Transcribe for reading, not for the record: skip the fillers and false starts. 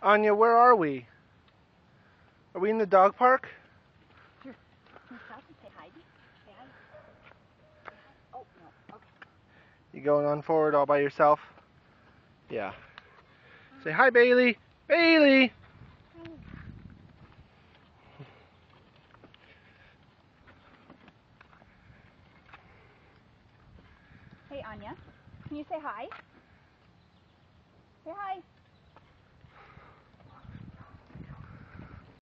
Anya, where are we? Are we in the dog park? Here, come stop and say hi. Say hi. Say hi. Oh, no. Okay. You going on forward all by yourself? Yeah. Say hi, Bailey. Bailey! Hey, Anya, can you say hi? Say hi.